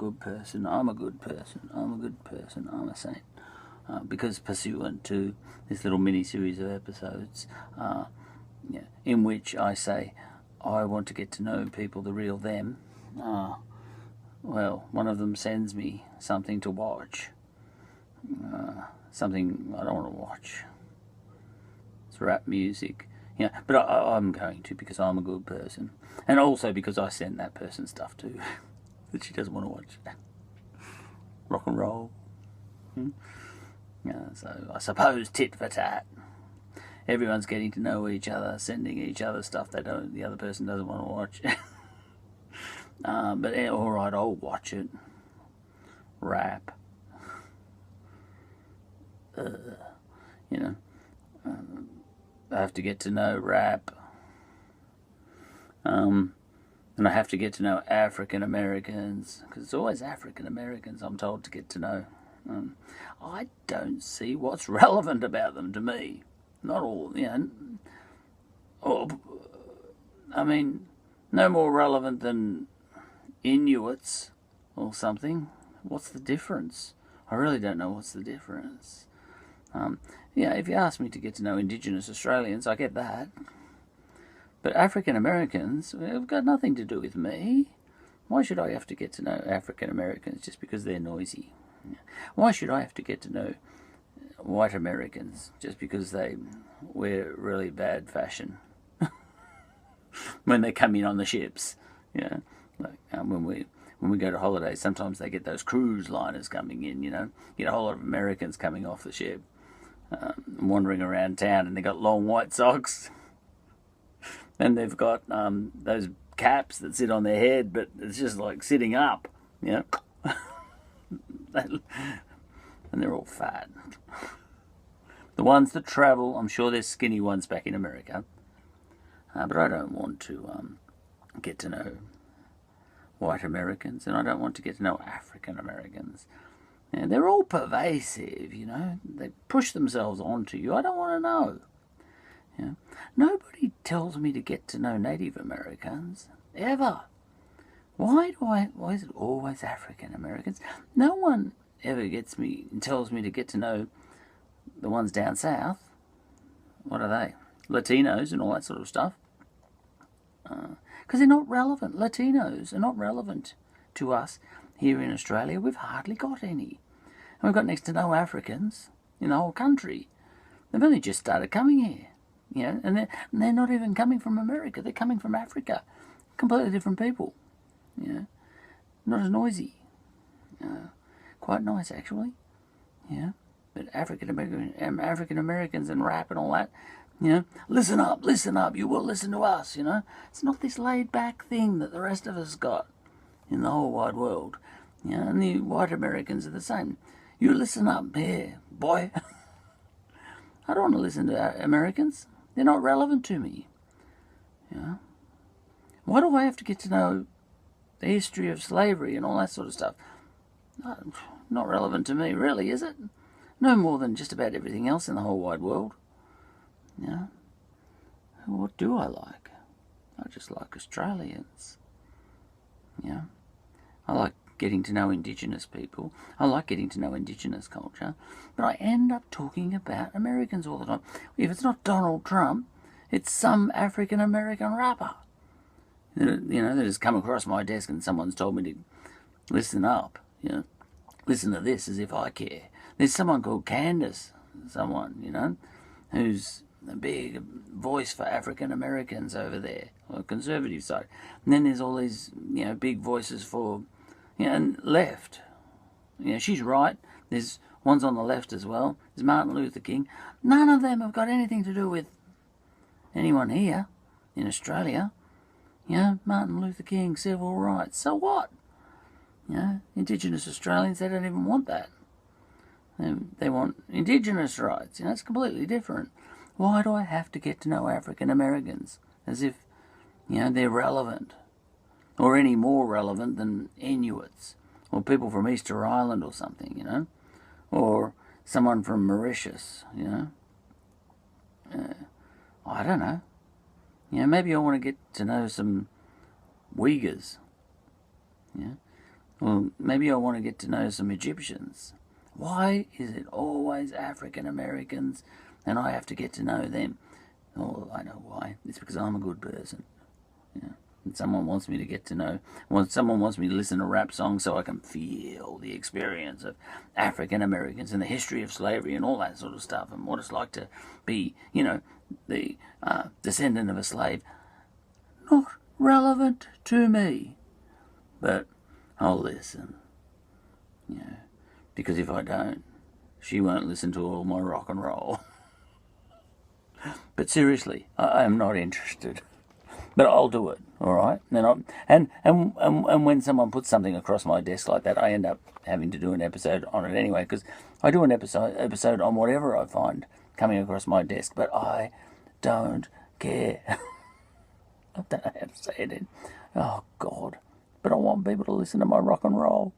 good person, I'm a good person, I'm a good person, I'm a saint. Because pursuant to this little mini-series of episodes in which I say I want to get to know people, the real them, well, one of them sends me something to watch. Something I don't want to watch. It's rap music. But I'm going to, because I'm a good person. And also because I send that person stuff too that she doesn't want to watch. Rock and roll. So I suppose tit for tat. Everyone's getting to know each other, sending each other stuff the other person doesn't want to watch. But alright, I'll watch it. Rap. I have to get to know rap. And I have to get to know African Americans, because it's always African Americans I'm told to get to know. I don't see what's relevant about them to me. Not all, no more relevant than Inuits or something. What's the difference? I really don't know what's the difference. If you ask me to get to know Indigenous Australians, I get that. But African Americans have got nothing to do with me. Why should I have to get to know African Americans just because they're noisy? Why should I have to get to know white Americans just because they wear really bad fashion when they come in on the ships? When we go to holidays, sometimes they get those cruise liners coming in. Get a whole lot of Americans coming off the ship, wandering around town, and they got long white socks, and they've got those caps that sit on their head, but it's just like sitting up, and they're all fat. The ones that travel, I'm sure there's skinny ones back in America, but I don't want to get to know white Americans, and I don't want to get to know African Americans. And they're all pervasive, They push themselves onto you. I don't want to know. Nobody tells me to get to know Native Americans, ever. Why is it always African Americans? No one ever tells me to get to know the ones down south. What are they? Latinos and all that sort of stuff. Because they're not relevant. Latinos are not relevant to us here in Australia. We've hardly got any. And we've got next to no Africans in the whole country. They've only just started coming here. And they're not even coming from America. They're coming from Africa. Completely different people. Not as noisy. Quite nice, actually. But African Americans and rap and all that, listen up, you will listen to us, It's not this laid back thing that the rest of us got in the whole wide world. And the white Americans are the same. You listen up here, boy. I don't want to listen to Americans. They're not relevant to me. Why do I have to get to know the history of slavery and all that sort of stuff? Not relevant to me, really, is it? No more than just about everything else in the whole wide world. What do I like? I just like Australians. I like getting to know Indigenous people. I like getting to know Indigenous culture. But I end up talking about Americans all the time. If it's not Donald Trump, it's some African American rapper. That has come across my desk and someone's told me to listen up. Listen to this as if I care. There's someone called Candace, who's a big voice for African Americans over there, on the conservative side. And then there's all these, big voices for, left. She's right. There's ones on the left as well. There's Martin Luther King. None of them have got anything to do with anyone here in Australia. Martin Luther King, civil rights. So what? Indigenous Australians, they don't even want that. They want Indigenous rights. It's completely different. Why do I have to get to know African Americans as if, they're relevant, or any more relevant than Inuits, or people from Easter Island or something, or someone from Mauritius, I don't know. Maybe I want to get to know some Uyghurs, Well, maybe I want to get to know some Egyptians. Why is it always African Americans and I have to get to know them? Oh, I know why. It's because I'm a good person. Yeah. And someone wants me to get to know, someone wants me to listen to rap songs so I can feel the experience of African Americans and the history of slavery and all that sort of stuff and what it's like to be, the descendant of a slave. Not relevant to me. But I'll listen. Because if I don't, she won't listen to all my rock and roll. But seriously, I am not interested. But I'll do it, all right. And when someone puts something across my desk like that, I end up having to do an episode on it anyway, because I do an episode on whatever I find coming across my desk. But I don't care. I don't know how to say it. Oh God! But I want people to listen to my rock and roll.